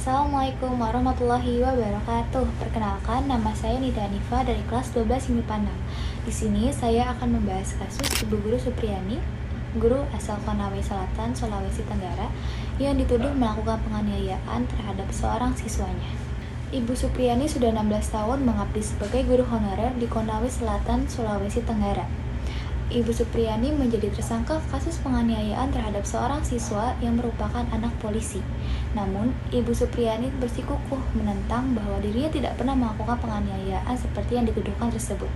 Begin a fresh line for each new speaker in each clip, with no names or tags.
Assalamualaikum warahmatullahi wabarakatuh. Perkenalkan, nama saya Nida Hanifa dari kelas 12 MIPA 6. Di sini saya akan membahas kasus Ibu Guru Supriyani, guru asal Konawe Selatan, Sulawesi Tenggara, yang dituduh melakukan penganiayaan terhadap seorang siswanya. Ibu Supriyani sudah 16 tahun mengabdi sebagai guru honorer di Konawe Selatan, Sulawesi Tenggara. Ibu Supriyani menjadi tersangka kasus penganiayaan terhadap seorang siswa yang merupakan anak polisi. Namun, Ibu Supriyani bersikukuh menentang bahwa dirinya tidak pernah melakukan penganiayaan seperti yang dituduhkan tersebut.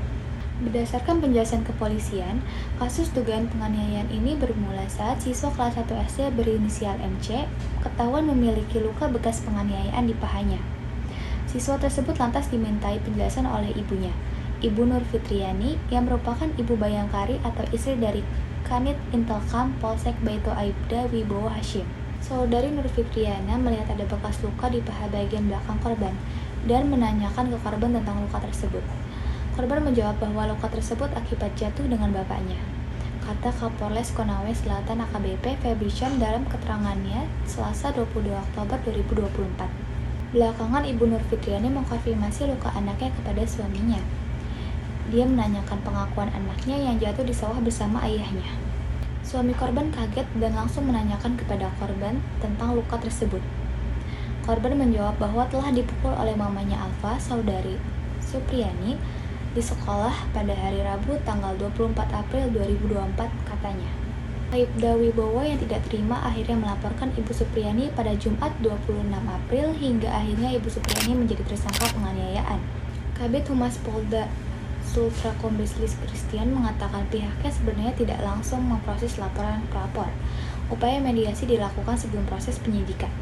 Berdasarkan penjelasan kepolisian, kasus dugaan penganiayaan ini bermula saat siswa kelas 1 SD berinisial MC ketahuan memiliki luka bekas penganiayaan di pahanya. Siswa tersebut lantas dimintai penjelasan oleh ibunya, Ibu Nur Fitriani, yang merupakan Ibu Bayangkari atau istri dari Kanit Intelkam Polsek Baito Aibda Wibowo Hashim. Saudari Nur Fitriana melihat ada bekas luka di paha bagian belakang korban dan menanyakan ke korban tentang luka tersebut. Korban menjawab bahwa luka tersebut akibat jatuh dengan bapaknya, kata Kapolres Konawe Selatan AKBP Febrisyam dalam keterangannya Selasa 22 Oktober 2024. Belakangan Ibu Nur Fitriani mengkonfirmasi luka anaknya kepada suaminya. Dia menanyakan pengakuan anaknya yang jatuh di sawah bersama ayahnya. Suami korban kaget dan langsung menanyakan kepada korban tentang luka tersebut. Korban menjawab bahwa telah dipukul oleh mamanya Alfa, saudari Supriyani, di sekolah pada hari Rabu tanggal 24 April 2024, katanya. Aibda Wibowo yang tidak terima akhirnya melaporkan Ibu Supriyani pada Jumat 26 April hingga akhirnya Ibu Supriyani menjadi tersangka penganiayaan. Kabid Humas Polda Sultra Kombes Lis Christian mengatakan pihaknya sebenarnya tidak langsung memproses laporan pelapor. Upaya mediasi dilakukan sebelum proses penyidikan.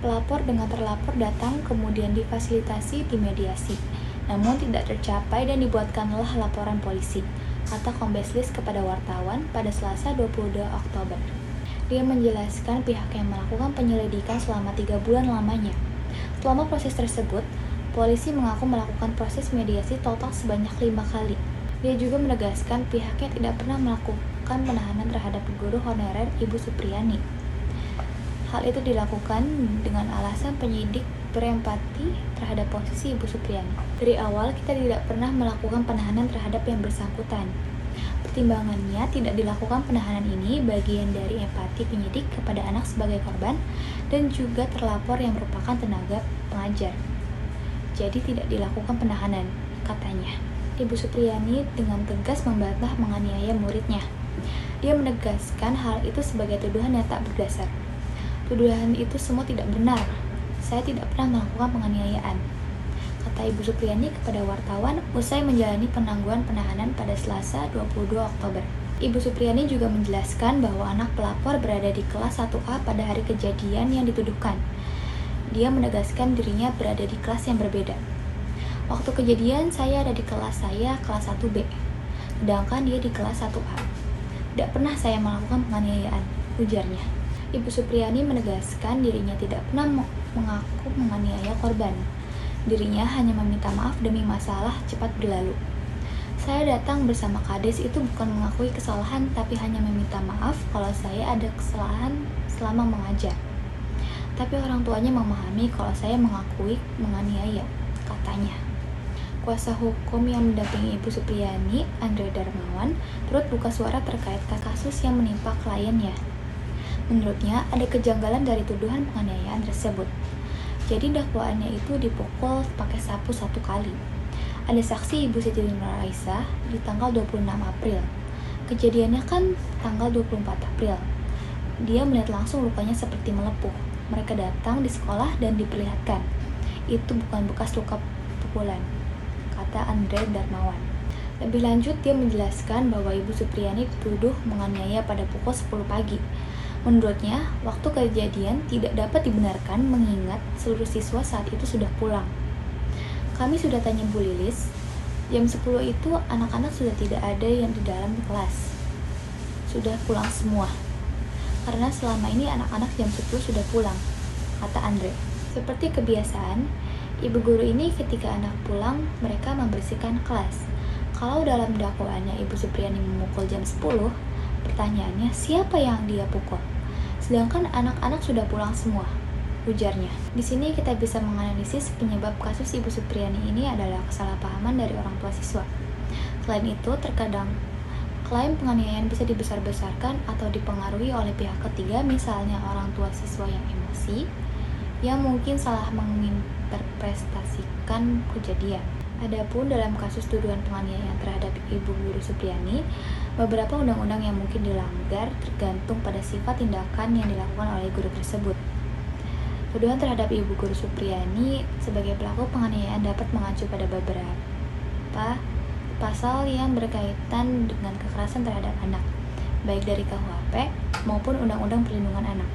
Pelapor dengan terlapor datang kemudian difasilitasi di mediasi, namun tidak tercapai dan dibuatkanlah laporan polisi, kata Kombes Lis kepada wartawan pada Selasa 22 Oktober. Dia menjelaskan pihaknya melakukan penyelidikan selama 3 bulan lamanya. Selama proses tersebut, polisi mengaku melakukan proses mediasi total sebanyak 5 kali. Dia juga menegaskan pihaknya tidak pernah melakukan penahanan terhadap guru honorer Ibu Supriyani. Hal itu dilakukan dengan alasan penyidik berempati terhadap posisi Ibu Supriyani. Dari awal kita tidak pernah melakukan penahanan terhadap yang bersangkutan. Pertimbangannya tidak dilakukan penahanan ini bagian dari empati penyidik kepada anak sebagai korban dan juga terlapor yang merupakan tenaga pengajar. Jadi tidak dilakukan penahanan, katanya. Ibu Supriyani dengan tegas membantah menganiaya muridnya. Dia menegaskan hal itu sebagai tuduhan yang tak berdasar. Tuduhan itu semua tidak benar. Saya tidak pernah melakukan penganiayaan, kata Ibu Supriyani kepada wartawan usai menjalani penangguhan penahanan pada Selasa 22 Oktober. Ibu Supriyani juga menjelaskan bahwa anak pelapor berada di kelas 1A pada hari kejadian yang dituduhkan. Dia menegaskan dirinya berada di kelas yang berbeda. Waktu kejadian saya ada di kelas saya, kelas 1B, sedangkan dia di kelas 1A. Tidak pernah saya melakukan penganiayaan, ujarnya. Ibu Supriyani menegaskan dirinya tidak pernah mengaku menganiaya korban. Dirinya hanya meminta maaf demi masalah cepat berlalu. Saya datang bersama Kades itu bukan mengakui kesalahan, tapi hanya meminta maaf kalau saya ada kesalahan selama mengajar. Tapi orang tuanya memahami kalau saya mengakui menganiaya, katanya. Kuasa hukum yang mendampingi Ibu Supriyani, Andre Darmawan, turut buka suara terkait kasus yang menimpa kliennya. Menurutnya, ada kejanggalan dari tuduhan penganiayaan tersebut. Jadi dakwaannya itu dipukul pakai sapu 1 kali. Ada saksi Ibu Siti Nuraisyah di tanggal 26 April. Kejadiannya kan tanggal 24 April. Dia melihat langsung lukanya seperti melepuh. Mereka datang di sekolah dan diperlihatkan. Itu bukan bekas luka pukulan, kata Andre Darmawan. Lebih lanjut, dia menjelaskan bahwa Ibu Supriyani dituduh menganiaya pada pukul 10 pagi. Menurutnya, waktu kejadian tidak dapat dibenarkan mengingat seluruh siswa saat itu sudah pulang. Kami sudah tanya Bu Lilis, jam 10 itu anak-anak sudah tidak ada yang di dalam kelas. Sudah pulang semua. Karena selama ini anak-anak jam 10 sudah pulang, kata Andre. Seperti kebiasaan, ibu guru ini ketika anak pulang, mereka membersihkan kelas. Kalau dalam dakwaannya Ibu Supriyani memukul jam 10, pertanyaannya siapa yang dia pukul? Sedangkan anak-anak sudah pulang semua. ujarnya. Di sini kita bisa menganalisis penyebab kasus Ibu Supriani ini adalah kesalahpahaman dari orang tua siswa. Selain itu, terkadang klaim penganiayaan bisa dibesar-besarkan atau dipengaruhi oleh pihak ketiga, misalnya orang tua siswa yang emosi, yang mungkin salah menginterpretasikan kejadian. Adapun dalam kasus tuduhan penganiayaan terhadap Ibu Guru Supriani, beberapa undang-undang yang mungkin dilanggar tergantung pada sifat tindakan yang dilakukan oleh guru tersebut. Tuduhan terhadap Ibu Guru Supriani sebagai pelaku penganiayaan dapat mengacu pada beberapa pasal yang berkaitan dengan kekerasan terhadap anak, baik dari KUHP maupun Undang-Undang Perlindungan Anak,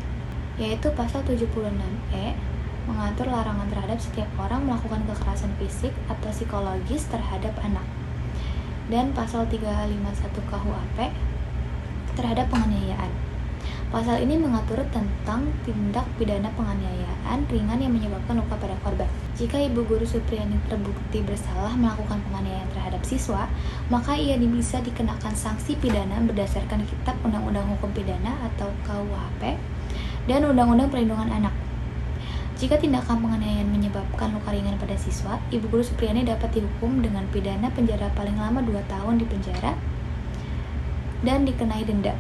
yaitu pasal 76E mengatur larangan terhadap setiap orang melakukan kekerasan fisik atau psikologis terhadap anak, dan pasal 351 KUHP terhadap penganiayaan. Pasal ini mengatur tentang tindak pidana penganiayaan ringan yang menyebabkan luka pada korban. Jika Ibu Guru Supriani terbukti bersalah melakukan penganiayaan terhadap siswa, maka ia bisa dikenakan sanksi pidana berdasarkan Kitab Undang-Undang Hukum Pidana atau KUHP dan Undang-Undang Perlindungan Anak. Jika tindakan penganiayaan menyebabkan luka ringan pada siswa, Ibu Guru Supriani dapat dihukum dengan pidana penjara paling lama 2 tahun di penjara dan dikenai denda.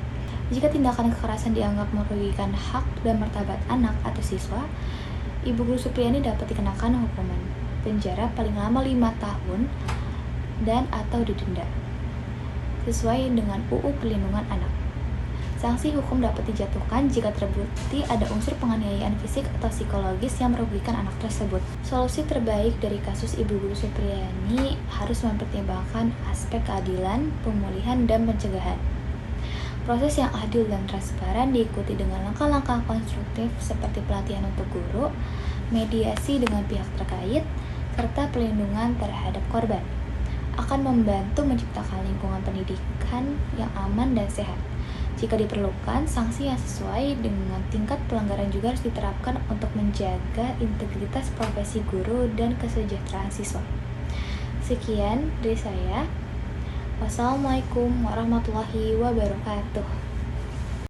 Jika tindakan kekerasan dianggap merugikan hak dan martabat anak atau siswa, Ibu Guru Supriani dapat dikenakan hukuman penjara paling lama 5 tahun dan atau didenda, sesuai dengan UU Perlindungan Anak. Sanksi hukum dapat dijatuhkan jika terbukti ada unsur penganiayaan fisik atau psikologis yang merugikan anak tersebut. Solusi terbaik dari kasus Ibu Guru Supriani harus mempertimbangkan aspek keadilan, pemulihan, dan pencegahan. Proses yang adil dan transparan diikuti dengan langkah-langkah konstruktif seperti pelatihan untuk guru, mediasi dengan pihak terkait, serta pelindungan terhadap korban. Akan membantu menciptakan lingkungan pendidikan yang aman dan sehat. Jika diperlukan, sanksi yang sesuai dengan tingkat pelanggaran juga harus diterapkan untuk menjaga integritas profesi guru dan kesejahteraan siswa. Sekian dari saya. Wassalamualaikum warahmatullahi wabarakatuh.